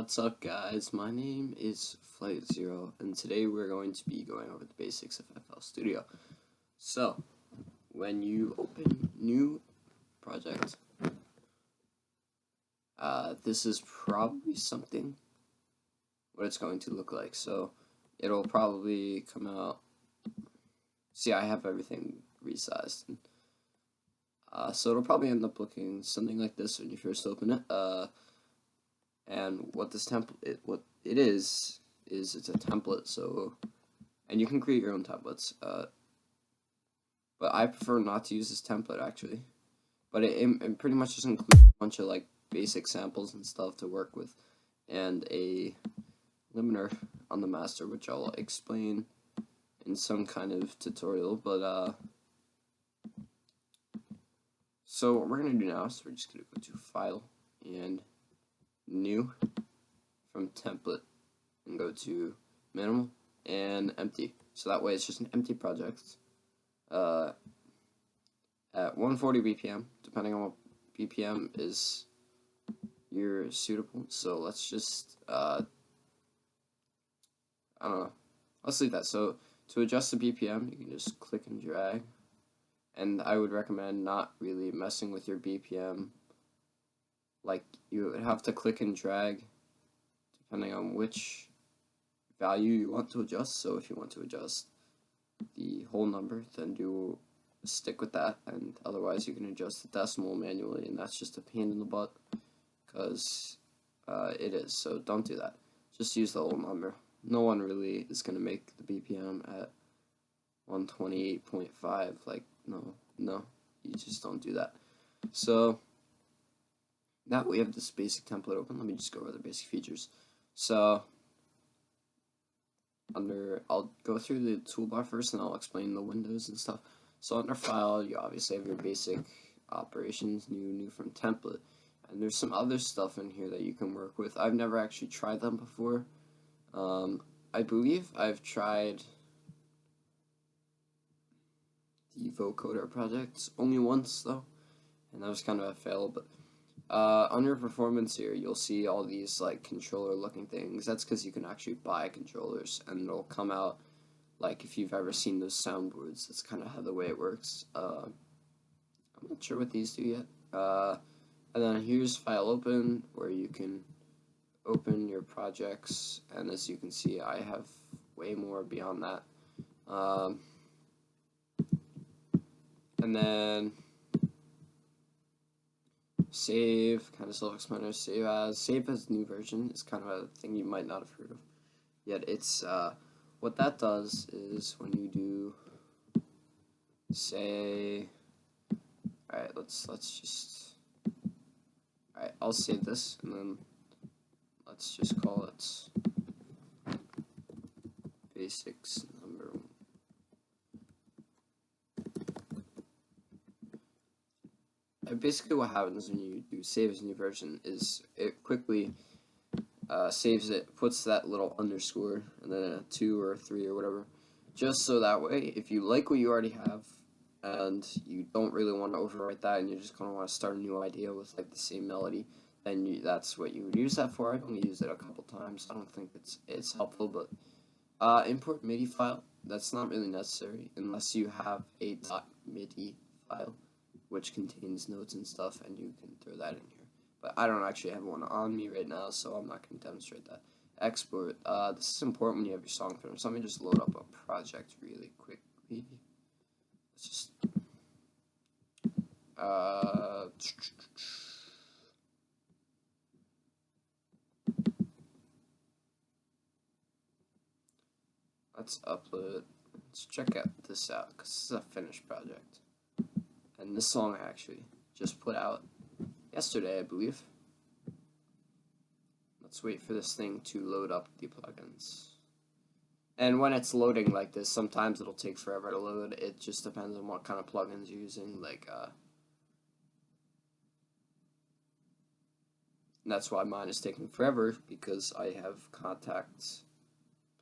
What's up, guys? My name is Flight Zero, and today we're going to be going over the basics of FL Studio. So, when you open new project, this is probably something what it's going to look like. So, it'll probably come out. See, I have everything resized. So it'll probably end up looking something like this when you first open it. And what this template, what it is it's a template. So, and you can create your own templates. But I prefer not to use this template actually. But it pretty much just includes a bunch of like basic samples and stuff to work with, and a limiter on the master, which I'll explain in some kind of tutorial. But so what we're gonna do now is we're just gonna go to File and New from Template and go to Minimal and Empty. So that way it's just an empty project at 140 BPM, depending on what BPM is you're suitable. So let's just I don't know. Let's leave that. So to adjust the BPM, you can just click and drag. And I would recommend not really messing with your BPM. Like, you would have to click and drag depending on which value you want to adjust. So if you want to adjust the whole number, then stick with that. And otherwise you can adjust the decimal manually, and that's just a pain in the butt, because it is. So don't do that. Just use the whole number. No one really is going to make the BPM at 128.5. Like, no, you just don't do that. So now we have this basic template open. Let me just go over the basic features. So I'll go through the toolbar first, and I'll explain the windows and stuff. So under File, you obviously have your basic operations, new from template, and there's some other stuff in here that you can work with. I've never actually tried them before. I believe I've tried the vocoder project only once though, and that was kind of a fail. But under performance here, you'll see all these like controller looking things. That's because you can actually buy controllers, and it'll come out like if you've ever seen those soundboards. That's kind of how the way it works. I'm not sure what these do yet. And then here's File Open, where you can open your projects, and as you can see, I have way more beyond that. And then save, kind of self-explanatory. Save as new version is kind of a thing you might not have heard of yet. It's what that does is when you do say, all right, let's just, all right, I'll save this, and then let's just call it basics number 1. Basically what happens when you do save as new version is it quickly saves it, puts that little underscore and then a 2 or a 3 or whatever, just so that way if you like what you already have and you don't really want to overwrite that, and you're just going to want to start a new idea with like the same melody, then that's what you would use that for. I've only used it a couple times. I don't think it's helpful, but import MIDI file, that's not really necessary unless you have a .midi file which contains notes and stuff, and you can throw that in here. But I don't actually have one on me right now, so I'm not going to demonstrate that. Export. This is important when you have your song finished. So let me just load up a project really quickly. Let's just let's upload. Let's check this out, because this is a finished project. And this song I actually just put out yesterday, I believe. Let's wait for this thing to load up the plugins. And when it's loading like this, sometimes it'll take forever to load. It just depends on what kind of plugins you're using. Like, and that's why mine is taking forever, because I have Contacts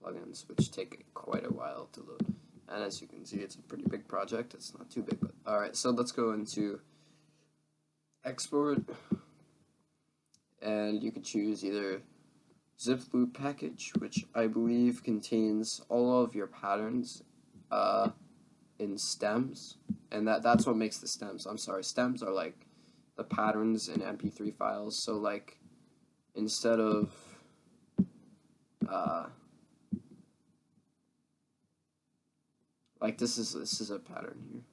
plugins, which take quite a while to load. And as you can see, it's a pretty big project. It's not too big, but alright, so let's go into export, and you could choose either zip loop package, which I believe contains all of your patterns in stems, and that's what makes the stems. I'm sorry, stems are like the patterns in MP3 files. So like instead of like this is a pattern here.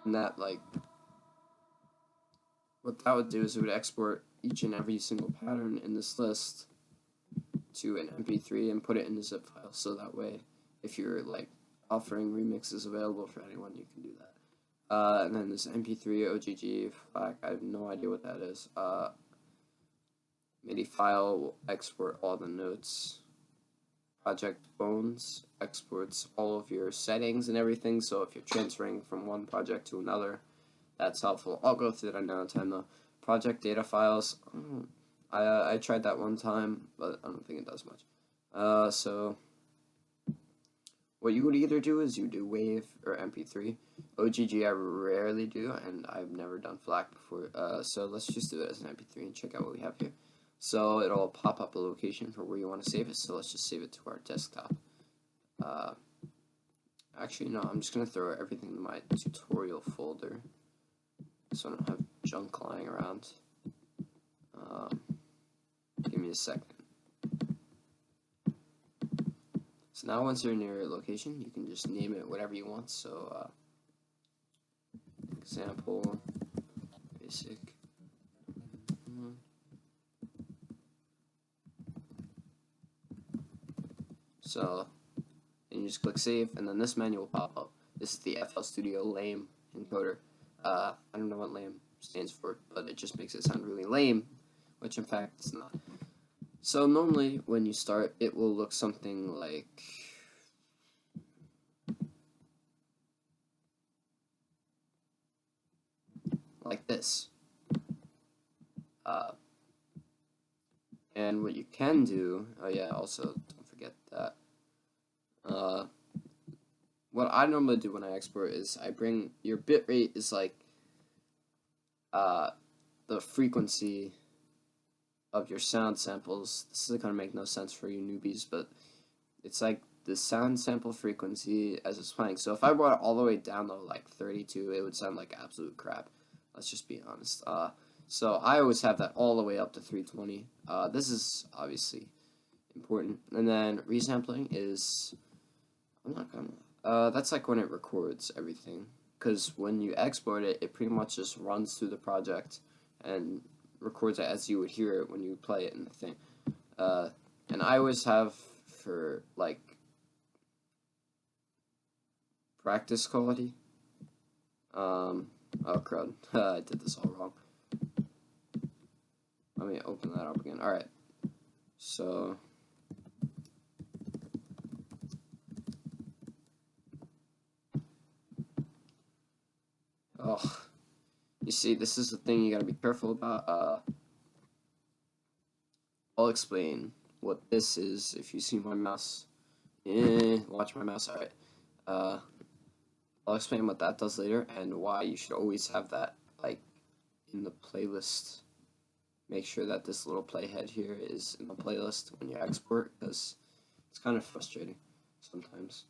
And that like what that would do is it would export each and every single pattern in this list to an MP3 and put it in a zip file, so that way if you're like offering remixes available for anyone, you can do that. And then this MP3 OGG FLAC, I have no idea what that is. MIDI file will export all the notes. Project Bones exports all of your settings and everything, so if you're transferring from one project to another, that's helpful. I'll go through that another time though. Project data files, I tried that one time, but I don't think it does much. So what you would either do is you do WAV or MP3. OGG I rarely do, and I've never done FLAC before. So let's just do it as an MP3 and check out what we have here. So it'll pop up a location for where you want to save it. So let's just save it to our desktop. Actually, no, I'm just going to throw everything in my tutorial folder so I don't have junk lying around. Give me a second. So now once you're near a location, you can just name it whatever you want. So example, basic. So and you just click save, and then this menu will pop up. This is the FL Studio lame encoder. I don't know what lame stands for, but it just makes it sound really lame, which in fact it's not. So normally when you start, it will look something like this. And what you can do, oh yeah, also don't forget that. What I normally do when I export is I bring your bitrate is like the frequency of your sound samples. This is gonna make no sense for you newbies, but it's like the sound sample frequency as it's playing. So if I brought it all the way down to like 32, it would sound like absolute crap. Let's just be honest. So I always have that all the way up to 320. This is obviously important. And then resampling is, I'm not gonna, that's like when it records everything. Because when you export it, it pretty much just runs through the project and records it as you would hear it when you play it in the thing. And I always have for like practice quality. Oh crud, I did this all wrong. Let me open that up again. Alright, so you see, this is the thing you gotta be careful about. I'll explain what this is if you see my mouse. Watch my mouse. Alright. I'll explain what that does later and why you should always have that like in the playlist. Make sure that this little playhead here is in the playlist when you export, because it's kind of frustrating sometimes.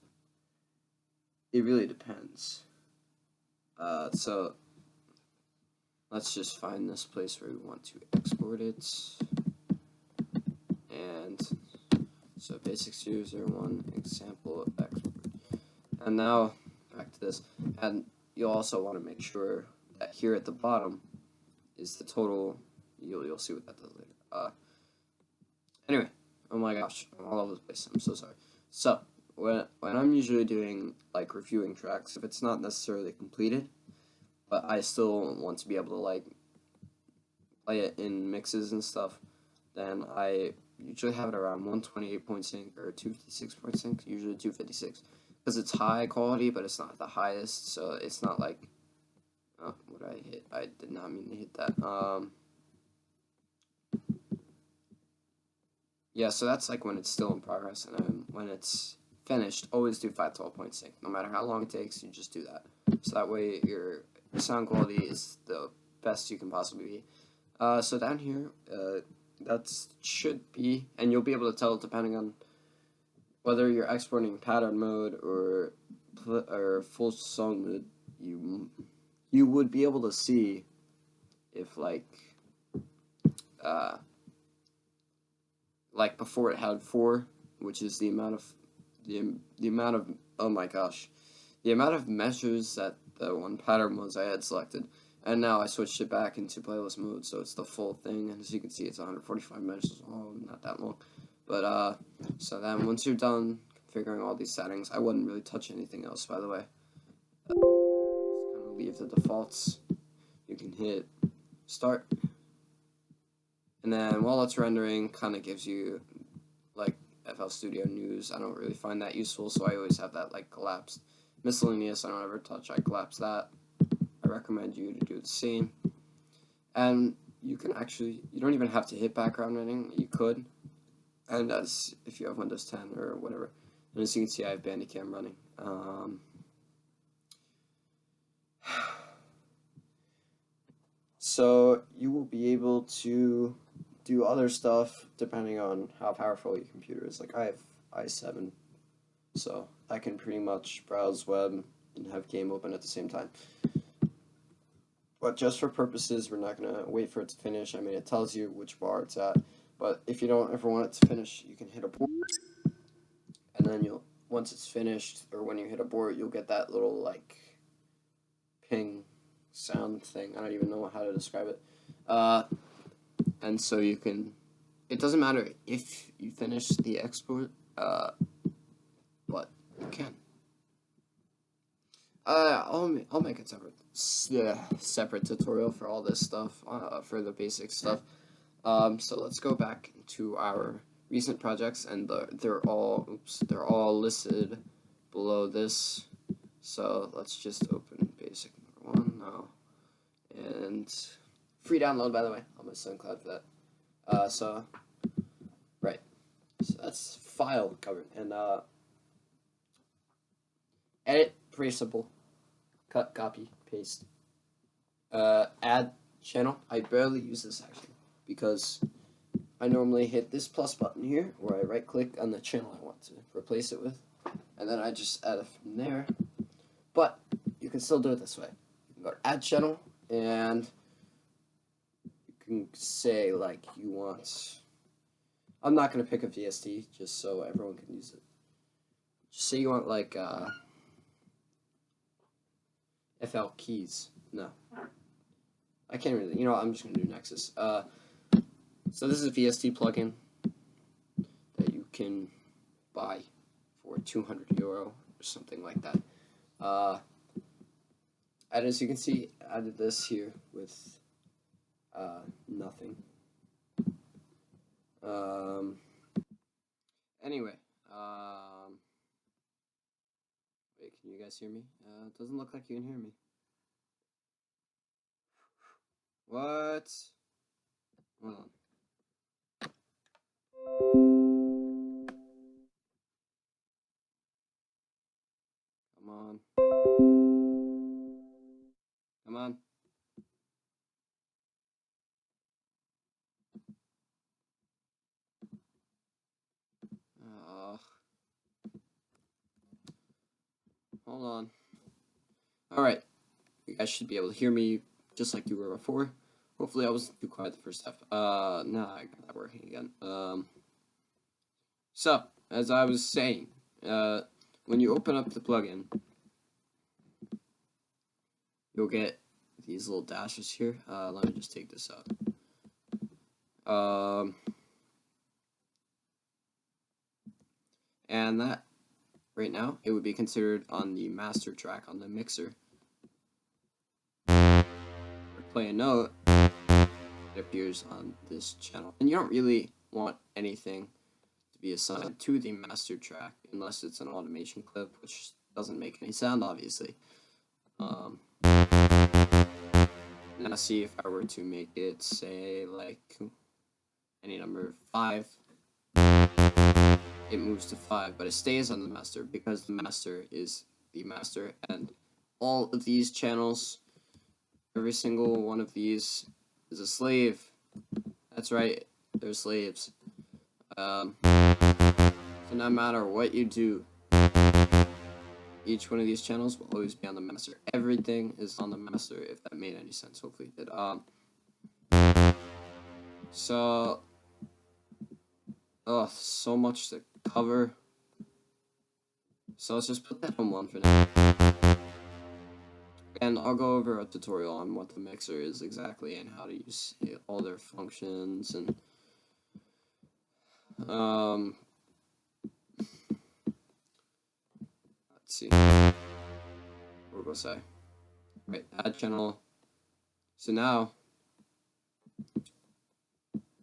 It really depends. So let's just find this place where we want to export it. And so basic 001 example export. And now back to this. And you'll also want to make sure that here at the bottom is the total. You'll see what that does later. Anyway, oh my gosh, I'm all over the place. I'm so sorry. So when I'm usually doing like reviewing tracks, if it's not necessarily completed, but I still want to be able to like play it in mixes and stuff, then I usually have it around 128.sync or 256.sync, usually 256, because it's high quality, but it's not the highest, so it's not like, oh, what did I hit? I did not mean to hit that. Yeah, so that's like when it's still in progress, and then when it's finished, always do 512.sync. No matter how long it takes, you just do that. So that way sound quality is the best you can possibly be. So down here, that should be, and you'll be able to tell depending on whether you're exporting pattern mode or full song mode. You would be able to see if like before it had 4, which is the amount of the amount of, oh my gosh, the amount of measures that the one pattern was I had selected, and now I switched it back into playlist mode, so it's the full thing, and as you can see, it's 145 measures. Oh, not that long, but so then once you're done configuring all these settings, I wouldn't really touch anything else, by the way. Just kind of leave the defaults. You can hit start, and then while it's rendering, kind of gives you like FL Studio News. I don't really find that useful, so I always have that like collapsed. Miscellaneous, I don't ever touch. I collapse that. I recommend you to do the same. And you can actually, you don't even have to hit background editing. You could, and as if you have Windows 10 or whatever. And as you can see, I have Bandicam running. So you will be able to do other stuff depending on how powerful your computer is. Like I have i7, so I can pretty much browse web and have game open at the same time. But just for purposes, we're not going to wait for it to finish. I mean, it tells you which bar it's at, but if you don't ever want it to finish, you can hit abort, and then once it's finished, or when you hit abort, you'll get that little like ping sound thing. I don't even know how to describe it. And so you can, it doesn't matter if you finish the export, but you can. I'll make a separate tutorial for all this stuff, for the basic stuff. So let's go back to our recent projects, and they're all listed below this. So let's just open basic number 1 now, and free download, by the way, on my SoundCloud for that. So that's file covered, and edit, pretty simple. Cut, copy, paste. Add channel. I barely use this actually because I normally hit this plus button here, where I right click on the channel I want to replace it with, and then I just add it from there. But you can still do it this way. You can go to add channel, and you can say like you want. I'm not gonna pick a VST just so everyone can use it. Just say you want like FL keys. No, I can't really. You know what, I'm just gonna do Nexus. So this is a VST plugin that you can buy for €200 or something like that. And as you can see, I did this here with nothing. Anyway, wait, can you guys hear me? It doesn't look like you can hear me. What? Hold on. Come on. Come on. Hold on. Alright. You guys should be able to hear me just like you were before. Hopefully I wasn't too quiet the first half. Now I got that working again. So, as I was saying, when you open up the plugin, you'll get these little dashes here. Let me just take this out. And that, right now, it would be considered on the master track on the mixer. Or play a note, it appears on this channel. And you don't really want anything to be assigned to the master track unless it's an automation clip, which doesn't make any sound, obviously. Now see if I were to make it, say, like any number 5, it moves to 5, but it stays on the master because the master is the master, and all of these channels Every single one of these is a slave. That's right, they're slaves. So no matter what you do, each one of these channels will always be on the master. Everything is on the master, if that made any sense. Hopefully it did. So, so much to cover. So let's just put that on one for now. And I'll go over a tutorial on what the mixer is exactly and how to use all their functions and let's see. What we'll say. Right, add channel. So now,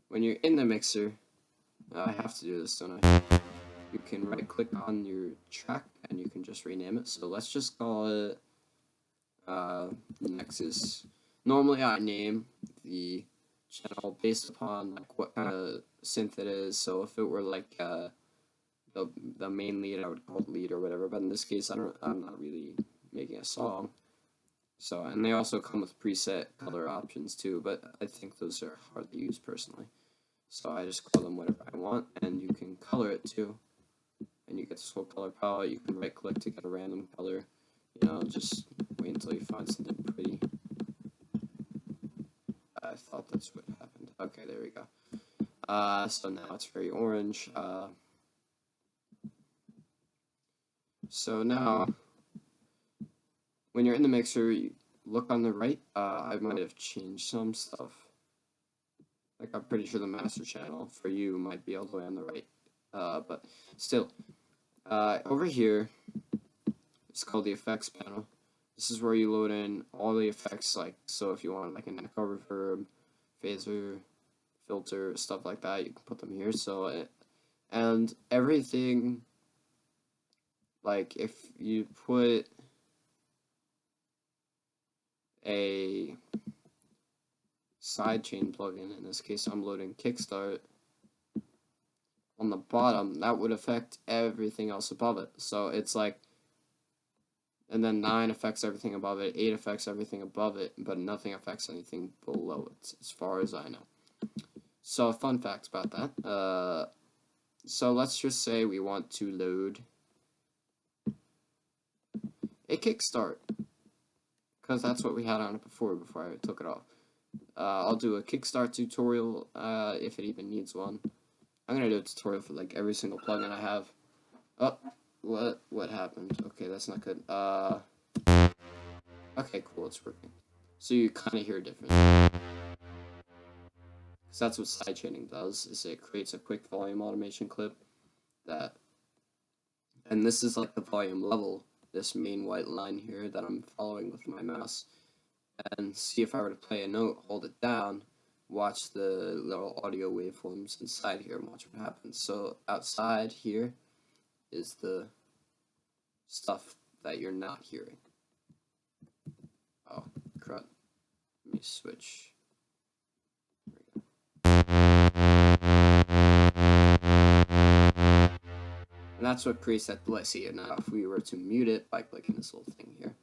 when you're in the mixer, I have to do this, don't I? You can right click on your track and you can just rename it. So let's just call it Nexus. Normally I name the channel based upon like what kind of synth it is. So if it were like the main lead, I would call it lead or whatever. But in this case, I'm not really making a song. So, and they also come with preset color options too, but I think those are hard to use personally. So I just call them whatever I want, and you can color it too. And you get this whole color palette. You can right click to get a random color. You know, just wait until you find something pretty. I thought that's what happened. Okay, there we go. So now it's very orange. So now, when you're in the mixer, you look on the right. I might have changed some stuff. Like, I'm pretty sure the master channel for you might be all the way on the right. But still, over here, it's called the effects panel. This is where you load in all the effects, like, so if you want like an echo, reverb, phaser, filter, stuff like that, you can put them here. So, and everything, like, if you put a sidechain plugin, in this case I'm loading Kickstart, on the bottom, that would affect everything else above it. So it's like, and then 9 affects everything above it, 8 affects everything above it, but nothing affects anything below it, as far as I know. So fun facts about that. So let's just say we want to load a Kickstart, because that's what we had on it before I took it off. I'll do a Kickstart tutorial, if it even needs one. I'm gonna do a tutorial for like every single plugin I have. Oh, what happened? Okay, that's not good. Okay, cool, it's working. So you kind of hear a difference. Because that's what sidechaining does, is it creates a quick volume automation clip that, and this is like the volume level, this main white line here that I'm following with my mouse. And see, if I were to play a note, hold it down, watch the little audio waveforms inside here and watch what happens. So outside here is the stuff that you're not hearing. Oh, crud. Let me switch. There we go. And that's what creates that delay. See, now if we were to mute it by clicking this little thing here,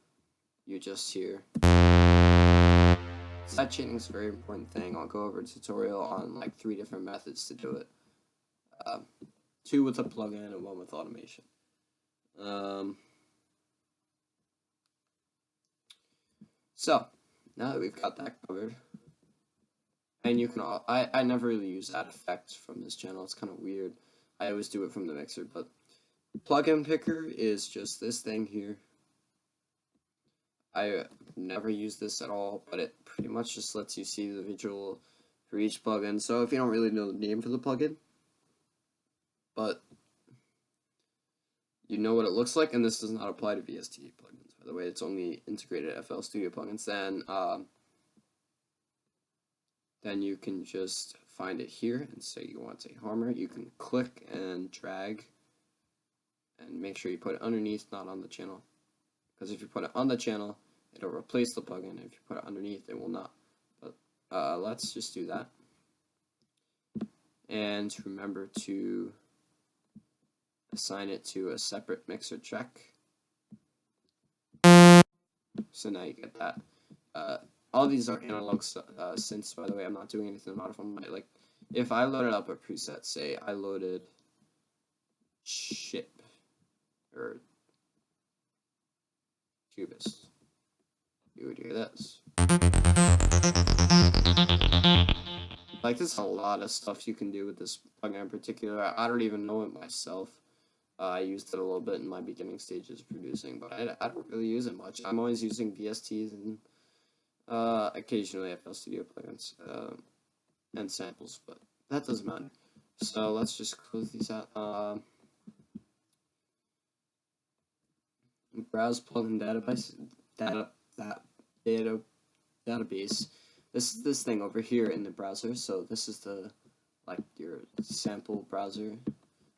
you just hear. Sidechaining is a very important thing. I'll go over a tutorial on like 3 different methods to do it. 2 with a plugin and 1 with automation. So now that we've got that covered, and you can, I never really use that effect from this channel. It's kind of weird. I always do it from the mixer, but plugin picker is just this thing here. I never use this at all, but it pretty much just lets you see the visual for each plugin. So if you don't really know the name for the plugin, but you know what it looks like, and this does not apply to VST plugins, by the way, it's only integrated FL Studio plugins, then you can just find it here and say you want a harmony. You can click and drag and make sure you put it underneath, not on the channel. Because if you put it on the channel, it'll replace the plugin. If you put it underneath, it will not. But let's just do that. And remember to assign it to a separate mixer track. So now you get that. all these are analog synths, by the way. I'm not doing anything to modify them. Like, if I loaded up a preset, say I loaded ship or cubist, you would hear this. Like, there's a lot of stuff you can do with this plugin in particular. I don't even know it myself. I used it a little bit in my beginning stages of producing, but I don't really use it much. I'm always using VSTs and occasionally FL Studio plugins and samples, but that doesn't matter. So let's just close these out. Browse plugin database. This is this thing over here in the browser. So this is the your sample browser.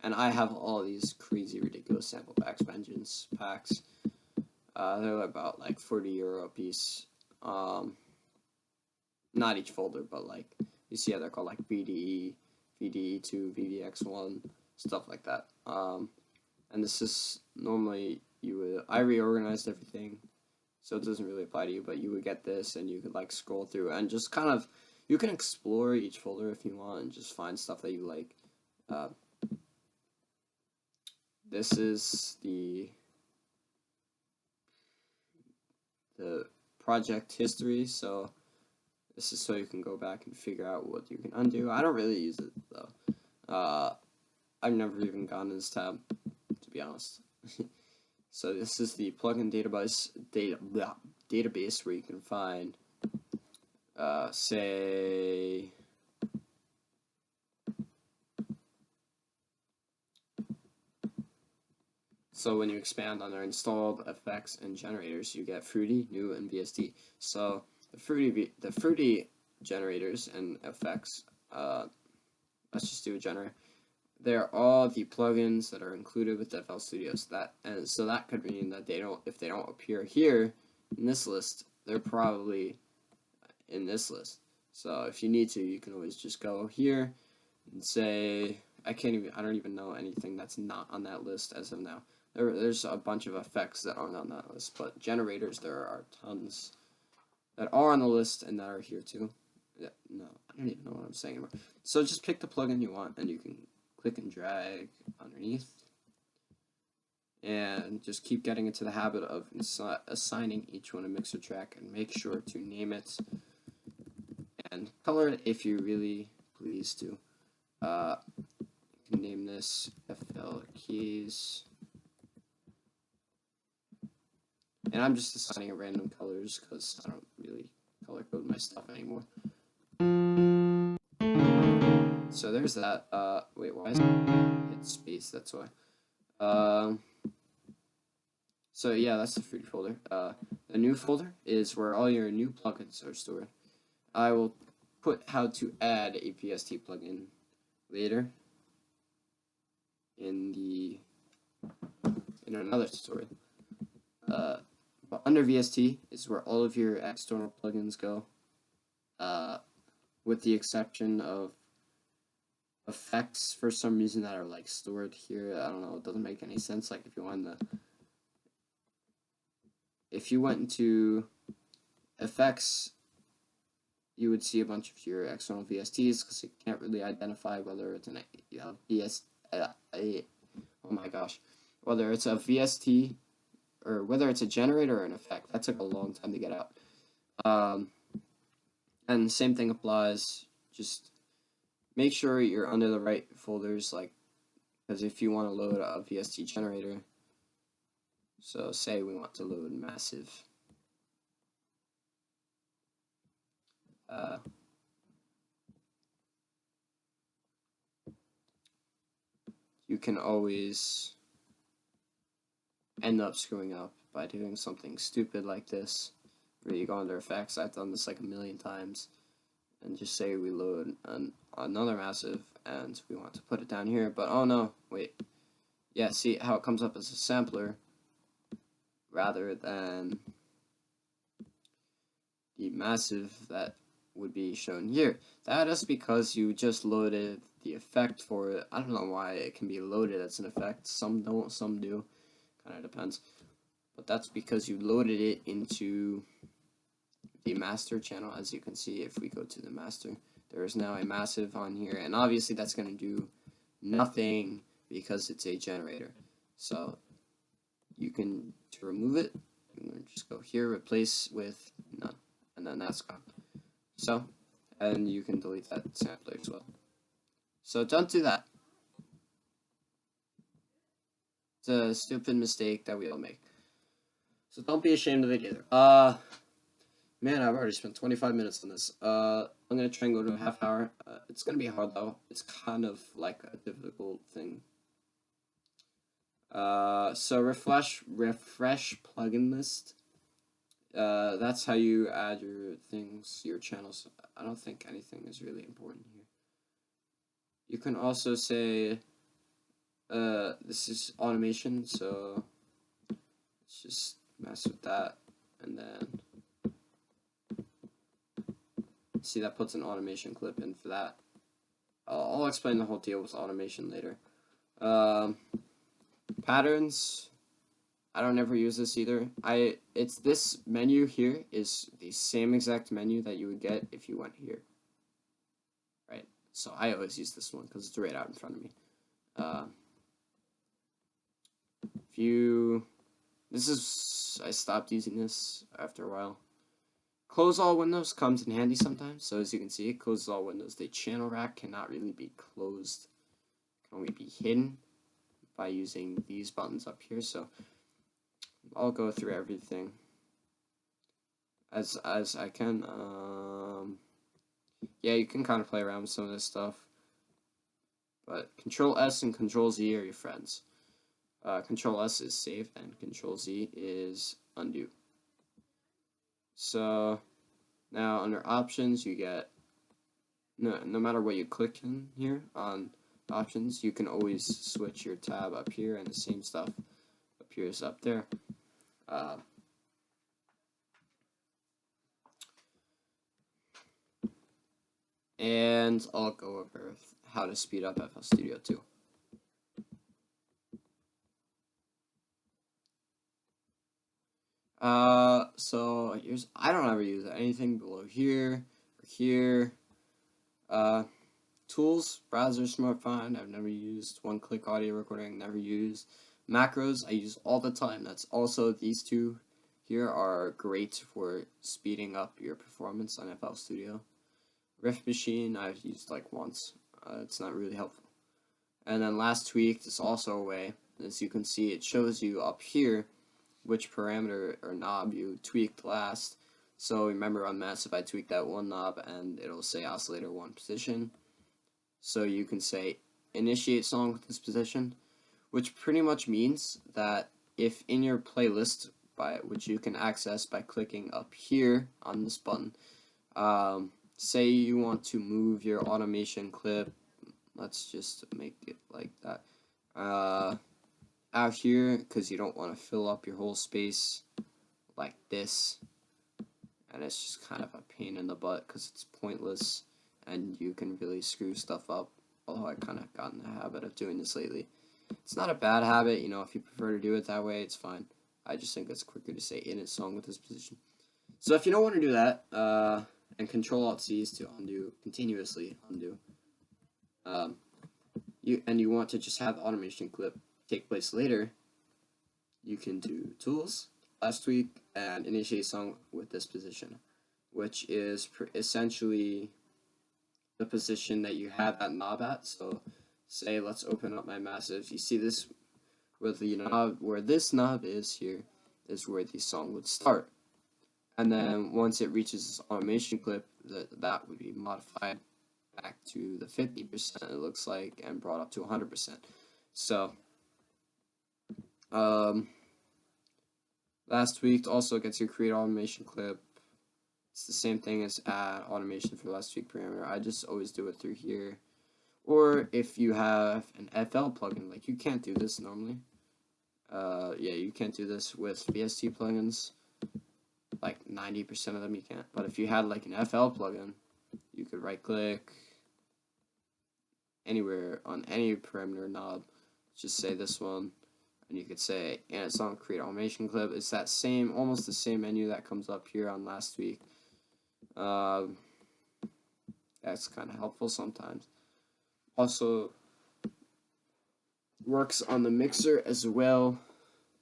And I have all these crazy, ridiculous sample packs, vengeance packs. They're about like €40 a piece. Not each folder, but like you see how they're called, like VDE, VDE2, VDX1, stuff like that. And this is normally I reorganized everything, so it doesn't really apply to you. But you would get this, and you could like scroll through and just kind of you can explore each folder if you want and just find stuff that you like. This is the project history, so this is so you can go back and figure out what you can undo. I don't really use it though. I've never even gone in this tab, to be honest. So this is the plugin database where you can find, say, so when you expand on their installed effects and generators, you get Fruity, New, and VST. So the Fruity generators and effects, let's just do a generator. They're all the plugins that are included with FL Studio. So that could mean that if they don't appear here in this list, they're probably in this list. So if you need to, you can always just go here and say, I don't even know anything that's not on that list as of now. There's a bunch of effects that aren't on that list, but generators, there are tons that are on the list and that are here too. Yeah, no, I don't even know what I'm saying anymore. So just pick the plugin you want, and you can click and drag underneath, and just keep getting into the habit of assigning each one a mixer track, and make sure to name it and color it if you really please to. You can name this FL Keys. And I'm just assigning it random colors because I don't really color code my stuff anymore. So there's that. Wait, why is it hit space? That's why. So yeah, that's the Fruity folder. The new folder is where all your new plugins are stored. I will put how to add a VST plugin later in another tutorial. But under VST is where all of your external plugins go, with the exception of effects for some reason that are like stored here. I don't know, it doesn't make any sense. Like if you went into effects, you would see a bunch of your external VSTs because you can't really identify whether it's whether it's a VST or whether it's a generator or an effect. That took a long time to get out. And the same thing applies. Just make sure you're under the right folders, because if you want to load a VST generator, so say we want to load massive. You can always end up screwing up by doing something stupid like this, where you go under effects. I've done this like a million times, and just say we load another massive and we want to put it down here, but oh no, wait, yeah, see how it comes up as a sampler rather than the massive that would be shown here. That is because you just loaded the effect for it. I don't know why it can be loaded as an effect. Some don't, some do. Kind of depends. But that's because you loaded it into the master channel. As you can see, if we go to the master, there is now a massive on here, and obviously that's going to do nothing because it's a generator. So you can, to remove it, you can just go here, replace with none, and then that's gone. So, and you can delete that sampler as well. So don't do that. It's a stupid mistake that we all make. So don't be ashamed of it either. Man, I've already spent 25 minutes on this. I'm gonna try and go to a half hour. It's gonna be hard though. It's kind of like a difficult thing. So refresh plugin list. That's how you add your things, your channels. I don't think anything is really important here. You can also say, this is automation, so let's just mess with that, and then see, that puts an automation clip in for that. I'll explain the whole deal with automation later. Patterns, I don't ever use this either. It's this menu here is the same exact menu that you would get if you went here, right? So I always use this one because it's right out in front of me. I stopped using this after a while. Close all windows comes in handy sometimes. So as you can see, it closes all windows. The channel rack cannot really be closed. It can only be hidden by using these buttons up here. So I'll go through everything as I can. Yeah, you can kind of play around with some of this stuff, but Control S and Control Z are your friends. Control S is save and Control Z is undo. So now under options, you get, no matter what you click in here on options, you can always switch your tab up here, and the same stuff appears up there. And I'll go over how to speed up FL Studio too. So here's, I don't ever use anything below here or here. Tools, browser, smart find, I've never used. One-click audio recording, never used. Macros, I use all the time. That's also, these two here are great for speeding up your performance on FL Studio. Riff Machine, I've used like once. It's not really helpful. And then last tweaked is also a way. As you can see, it shows you up here which parameter or knob you tweaked last. So remember on Massive, I tweaked that one knob and it'll say oscillator 1 position. So you can say initiate song with this position, which pretty much means that if in your playlist, which you can access by clicking up here on this button, say you want to move your automation clip, let's just make it like that, out here, because you don't want to fill up your whole space like this, and it's just kind of a pain in the butt because it's pointless and you can really screw stuff up, although I kind of got in the habit of doing this lately. It's not a bad habit, you know, if you prefer to do it that way, it's fine. I just think it's quicker to say in a song with this position. So if you don't want to do that, and Control-Alt-C is to undo, continuously undo, you want to just have the automation clip take place later, you can do Tools, Last Tweak, and Initiate Song with this position, which is essentially the position that you have that knob at. So say let's open up my Massive. You see this with the knob, where this knob is here is where the song would start, and then once it reaches this automation clip, that would be modified back to the 50% it looks like, and brought up to 100%. So last week also gets your create automation clip. It's the same thing as add automation for last week parameter. I just always do it through here. Or if you have an FL plugin, like you can't do this normally. Yeah, you can't do this with VST plugins. Like 90% of them you can't. But if you had like an FL plugin, you could right click anywhere on any parameter knob, just say this one, and you could say and it's on create automation clip. It's that same, almost the same menu that comes up here on last week. That's kind of helpful sometimes. Also works on the mixer as well.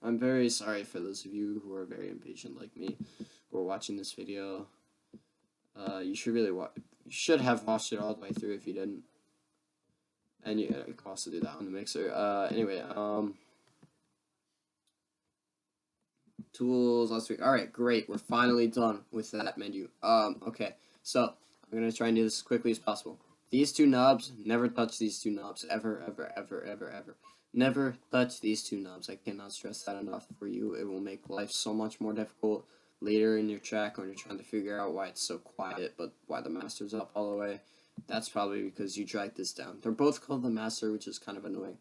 I'm very sorry for those of you who are very impatient like me who are watching this video. You should really you should have watched it all the way through if you didn't. And you can also do that on the mixer. Anyway, tools last week. Alright, great. We're finally done with that menu. Okay. So, I'm going to try and do this as quickly as possible. These two knobs, never touch these two knobs. Ever, ever, ever, ever, ever. Never touch these two knobs. I cannot stress that enough for you. It will make life so much more difficult later in your track when you're trying to figure out why it's so quiet, but why the master's up all the way. That's probably because you dragged this down. They're both called the master, which is kind of annoying.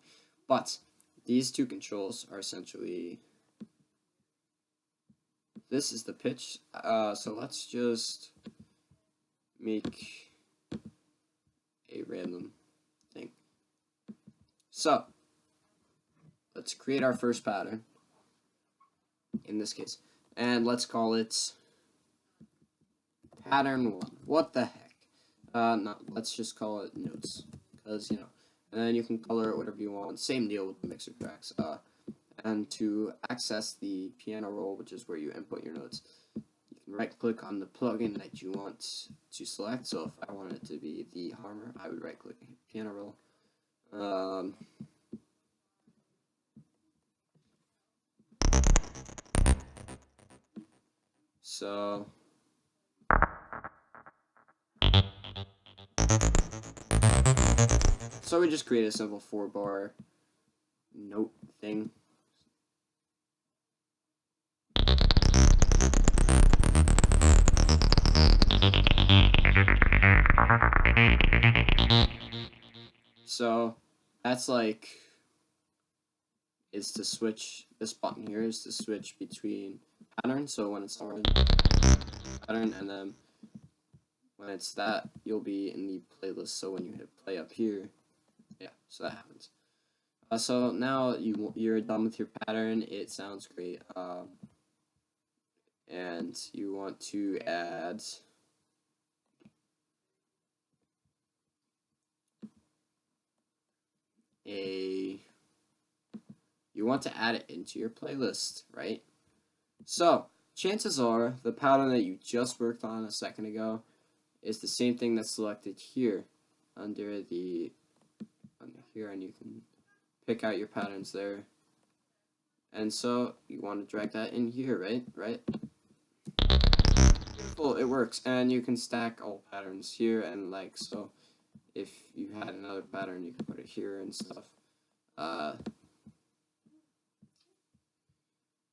But these two controls are essentially... This is the pitch. So let's just make a random thing. So let's create our first pattern in this case. And let's call it pattern 1. What the heck? No, let's just call it notes. Because, you know. And then you can color it whatever you want. Same deal with the mixer tracks. And to access the piano roll, which is where you input your notes, you can right click on the plugin that you want to select. So if I want it to be the Harmor, I would right click piano roll. So we just create a simple 4-bar note thing. So that's like, is to switch, this button here is to switch between patterns. So when it's orange, pattern, and then when it's that, you'll be in the playlist. So when you hit play up here, yeah, so that happens. So now you're done with your pattern. It sounds great. And you want to add you want to add it into your playlist, right? So chances are the pattern that you just worked on a second ago is the same thing that's selected here under here, and you can pick out your patterns there. And so you want to drag that in here, right? Beautiful, it works. And you can stack all patterns here, and like, so if you had another pattern, you can put it here and stuff.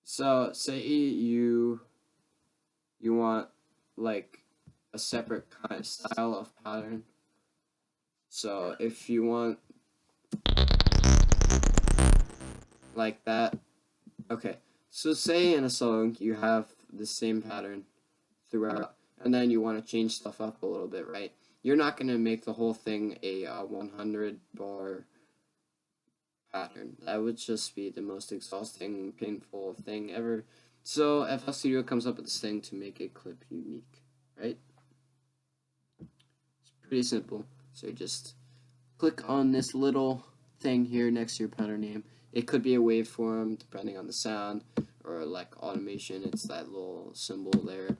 So say you want like a separate kind of style of pattern. So if you want like that, okay. So say in a song you have the same pattern throughout, and then you want to change stuff up a little bit, right? You're not going to make the whole thing a 100-bar pattern. That would just be the most exhausting, painful thing ever. So FL Studio comes up with this thing to make a clip unique, right? It's pretty simple. So you just click on this little thing here next to your pattern name. It could be a waveform depending on the sound, or like automation, it's that little symbol there.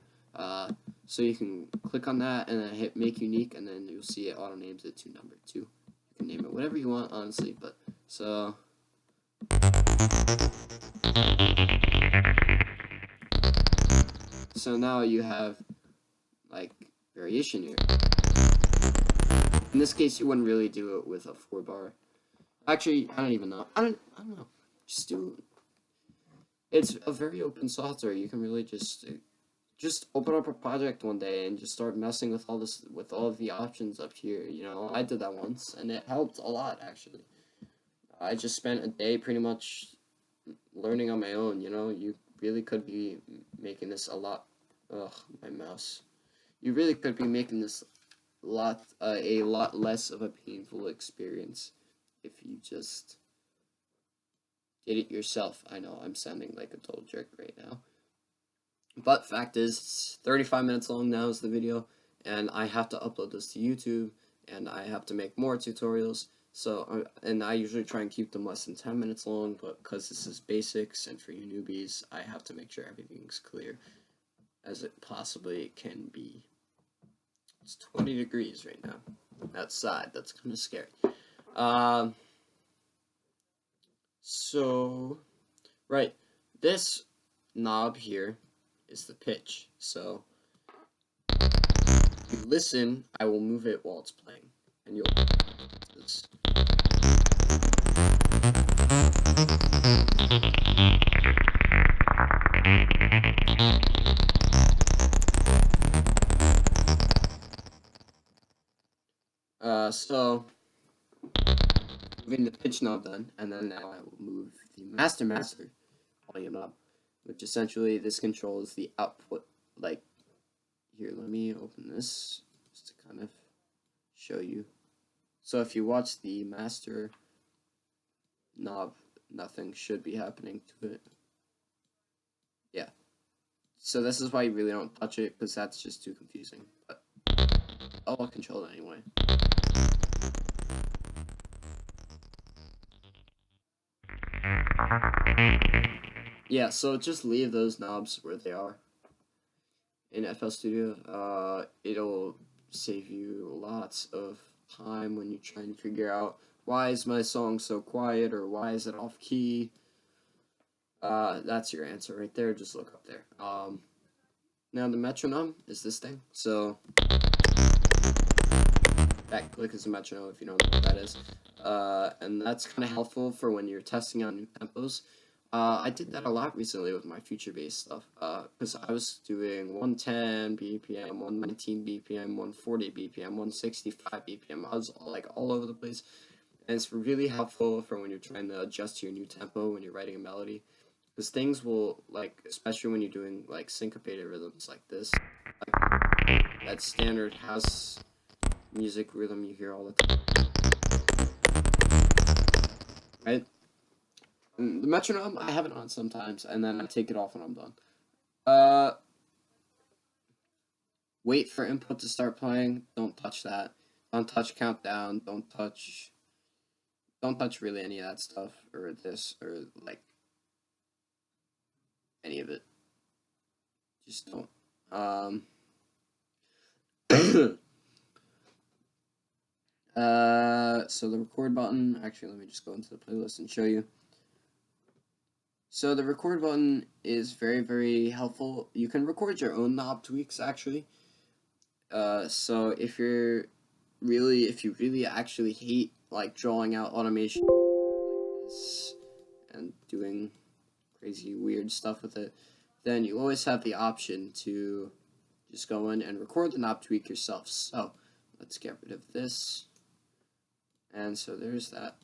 So you can click on that and then hit make unique, and then you'll see it auto names it to number 2. You can name it whatever you want, honestly, but so now you have like variation here. In this case, you wouldn't really do it with a 4-bar. Actually, I don't even know. I don't know. Just do. It's a very open software. You can really just open up a project one day and just start messing with all of the options up here. You know, I did that once, and it helped a lot actually. I just spent a day pretty much learning on my own. You know, you really could be making this a lot. Ugh, my mouse. You really could be making this a lot less of a painful experience if you just did it yourself. I know I'm sounding like a total jerk right now. But fact is, it's 35 minutes long now is the video, and I have to upload this to YouTube, and I have to make more tutorials. So, and I usually try and keep them less than 10 minutes long, but because this is basics, and for you newbies, I have to make sure everything's clear as it possibly can be. It's 20 degrees right now outside. That's kind of scary. So, right, this knob here is the pitch. So, if you listen, I will move it while it's playing, and you'll this. So moving the pitch knob then, and then now I will move the master volume knob, which essentially this controls the output. Like here, let me open this just to kind of show you. So if you watch the master knob, nothing should be happening to it. Yeah. So this is why you really don't touch it, because that's just too confusing. But I'll control it anyway. Yeah, so just leave those knobs where they are in FL Studio. It'll save you lots of time when you try and figure out why is my song so quiet or why is it off key. That's your answer right there. Just look up there. Now the metronome is this thing. So that click is a metronome if you don't know what that is. And that's kind of helpful for when you're testing out new tempos. I did that a lot recently with my future bass stuff, because I was doing 110 BPM, 119 BPM, 140 BPM, 165 BPM. I was like all over the place, and it's really helpful for when you're trying to adjust to your new tempo when you're writing a melody, because things will, like, especially when you're doing like syncopated rhythms like this, like that standard house music rhythm you hear all the time, right? The metronome, I have it on sometimes, and then I take it off when I'm done. Wait for input to start playing. Don't touch that. Don't touch countdown. Don't touch really any of that stuff, or this, or like any of it. Just don't. So the record button, actually, let me just go into the playlist and show you. So the record button is very, very helpful. You can record your own knob tweaks, actually. So if you really actually hate like drawing out automation like this and doing crazy weird stuff with it, then you always have the option to just go in and record the knob tweak yourself. So let's get rid of this. And so there's that.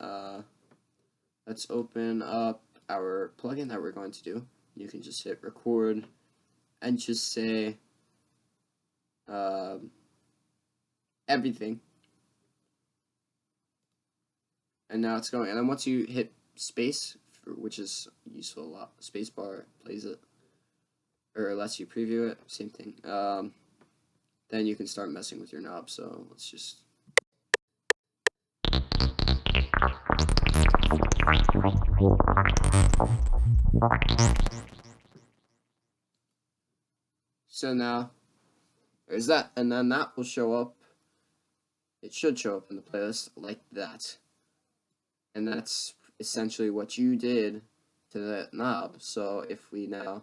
Let's open up our plugin that we're going to do. You can just hit record and just say everything. And now it's going. And then once you hit space, which is useful a lot, space bar plays it, or lets you preview it, same thing. Then you can start messing with your knob. So let's just. So now there's that, and then that will show up. It should show up in the playlist like that. And that's essentially what you did to that knob. So if we now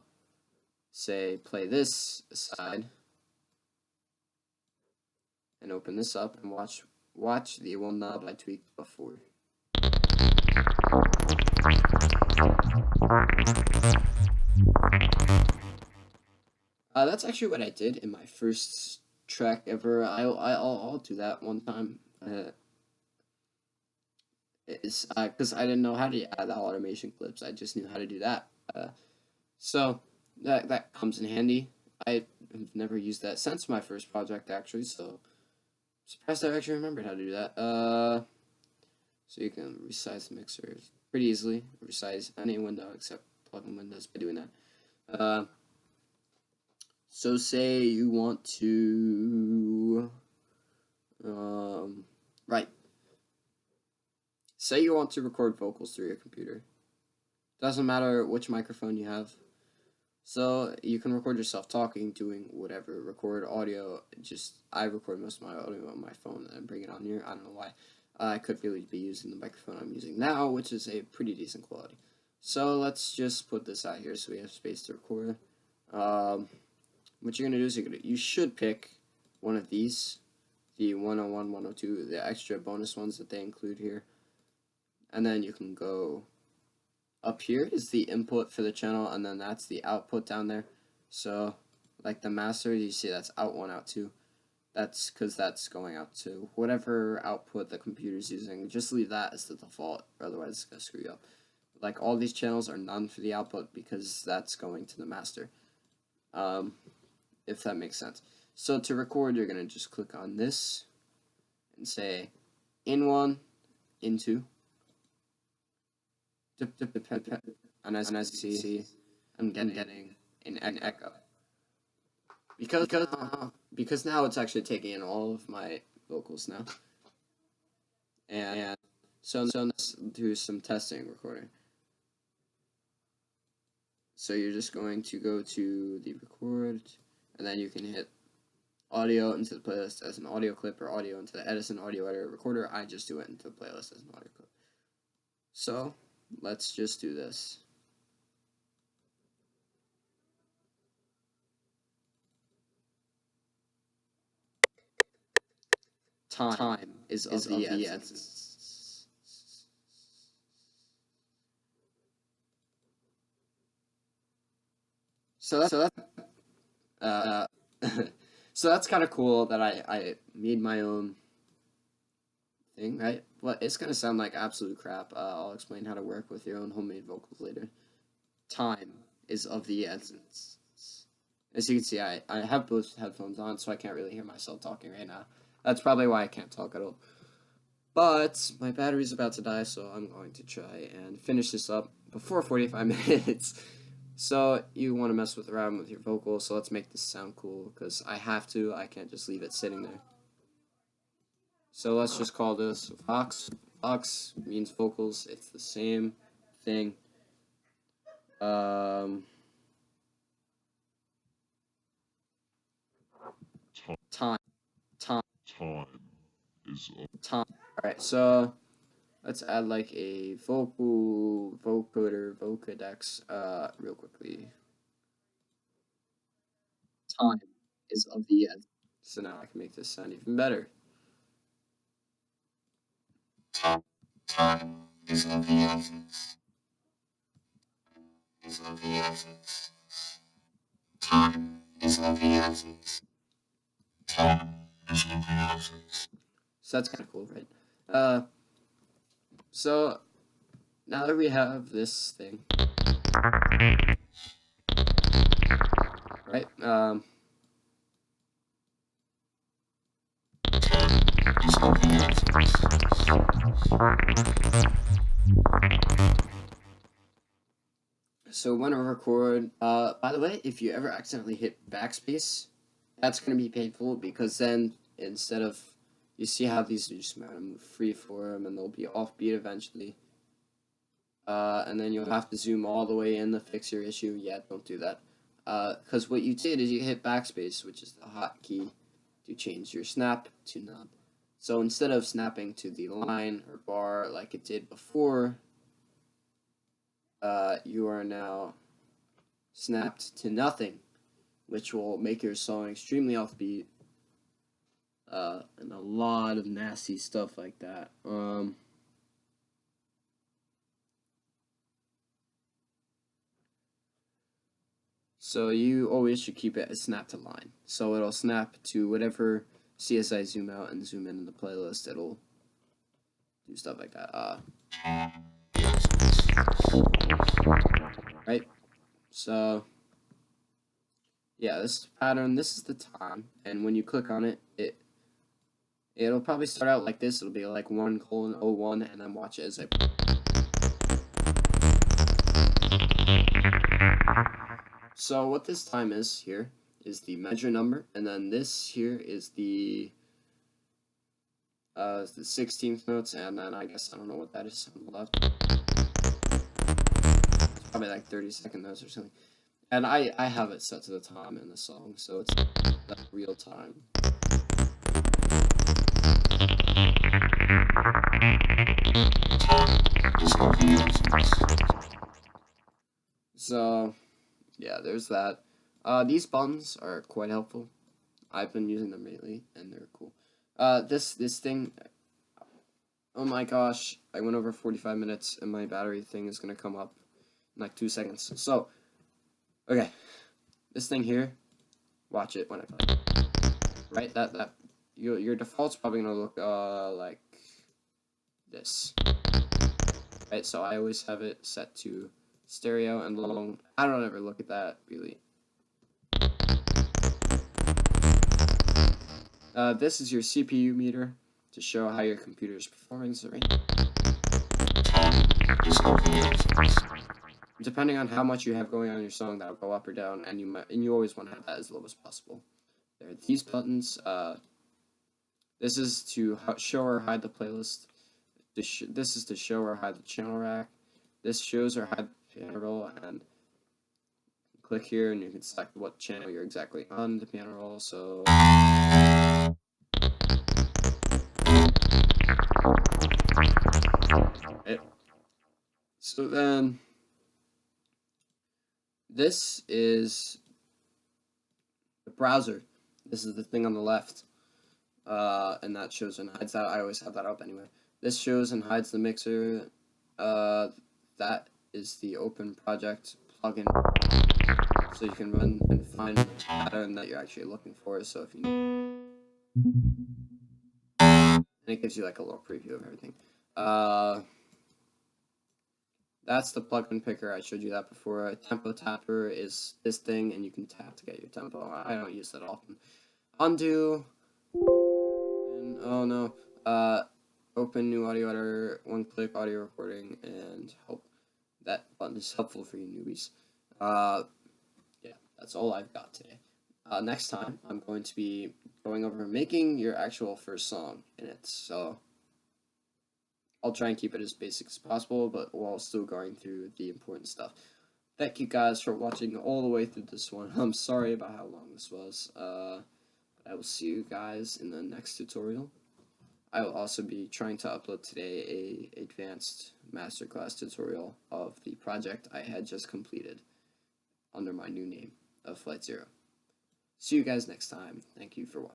say play this aside and open this up and watch the one knob I tweaked before. That's actually what I did in my first track ever. I'll do that one time. It's because I didn't know how to add the automation clips. I just knew how to do that. So that comes in handy. I have never used that since my first project actually. So I'm surprised I actually remembered how to do that. So you can resize the mixer pretty easily. Resize any window except plugin windows by doing that. So say you want to, right. Say you want to record vocals through your computer. Doesn't matter which microphone you have. So you can record yourself talking, doing whatever, record audio. I record most of my audio on my phone and bring it on here. I don't know why. I could really be using the microphone I'm using now, which is a pretty decent quality. So let's just put this out here so we have space to record. What you're gonna do is you should pick one of these, the 101, 102, the extra bonus ones that they include here, and then you can go. Up here is the input for the channel, and then that's the output down there. So, like the master, you see that's out 1, out 2. That's because that's going out to whatever output the computer's using. Just leave that as the default, otherwise it's going to screw you up. Like all these channels are none for the output because that's going to the master. If that makes sense. So to record, you're going to just click on this and say in 1, in 2. And as you see, I'm getting an echo. Because now it's actually taking in all of my vocals now. And so let's do some testing recording. So you're just going to go to the record, and then you can hit audio into the playlist as an audio clip, or audio into the Edison audio editor recorder. I just do it into the playlist as an audio clip. So let's just do this. Time is of the essence. So that's kind of cool that I made my own thing, right? But it's gonna sound like absolute crap. I'll explain how to work with your own homemade vocals later. Time is of the essence. As you can see, I have both headphones on, so I can't really hear myself talking right now. That's probably why I can't talk at all. But my battery's about to die, so I'm going to try and finish this up before 45 minutes. So you want to mess around with your vocals, so let's make this sound cool, because I have to. I can't just leave it sitting there. So let's just call this Vox. Vox means vocals. It's the same thing. Time is time. Alright, so let's add like a vocoder, vocodex, real quickly. Time is of the end. So now I can make this sound even better. Time is of the essence. Is of the essence. Time is of the essence. Time is of the essence. So that's kind of cool, right? So now that we have this thing, right? So when I record, by the way, if you ever accidentally hit backspace, that's going to be painful, because then instead of, you see how these just move freeform and they'll be offbeat eventually. And then you'll have to zoom all the way in to fix your issue. Yeah, don't do that. Because what you did is you hit backspace, which is the hotkey, to change your snap to none. So instead of snapping to the line or bar like it did before, you are now snapped to nothing, which will make your song extremely offbeat, and a lot of nasty stuff like that. So you always should keep it as snap to line. So it'll snap to whatever CSI zoom out and zoom in the playlist. It'll do stuff like that. Right? So yeah, this pattern, this is the time, and when you click on it, it'll probably start out like this. It'll be like 1:01, and then watch it as I. So what this time is here is the measure number, and then this here is the 16th notes, and then I guess I don't know what that is on the left. It's probably like 30-second notes or something. And I have it set to the time in the song, so it's like real time. So yeah, there's that. These buttons are quite helpful. I've been using them lately, and they're cool. This thing. Oh my gosh, I went over 45 minutes, and my battery thing is gonna come up in like 2 seconds. So, okay, this thing here. Watch it when I play. Right, that your default's probably gonna look like this. Right, so I always have it set to stereo and long. I don't ever look at that really. This is your CPU meter to show how your computer is performing. So depending on how much you have going on in your song, that'll go up or down, and you always want to have that as low as possible. There are these buttons. This is to show or hide the playlist. This is to show or hide the channel rack. This shows or hide the piano roll, and click here and you can select what channel you're exactly on the piano roll. So right. So then this is the browser. This is the thing on the left. And that shows and hides that. I always have that up anyway. This shows and hides the mixer. That is the open project plugin. So you can run and find the pattern that you're actually looking for. So if you and it gives you like a little preview of everything. That's the plugin picker. I showed you that before. A tempo tapper is this thing, and you can tap to get your tempo. I don't use that often. Undo. And, oh no. Open new audio editor, one-click audio recording, and help. That button is helpful for you newbies. Yeah, that's all I've got today. Next time, I'm going to be going over making your actual first song in it. So I'll try and keep it as basic as possible, but while still going through the important stuff. Thank you guys for watching all the way through this one. I'm sorry about how long this was. But I will see you guys in the next tutorial. I will also be trying to upload today a advanced masterclass tutorial of the project I had just completed under my new name of Flight Zero. See you guys next time. Thank you for watching.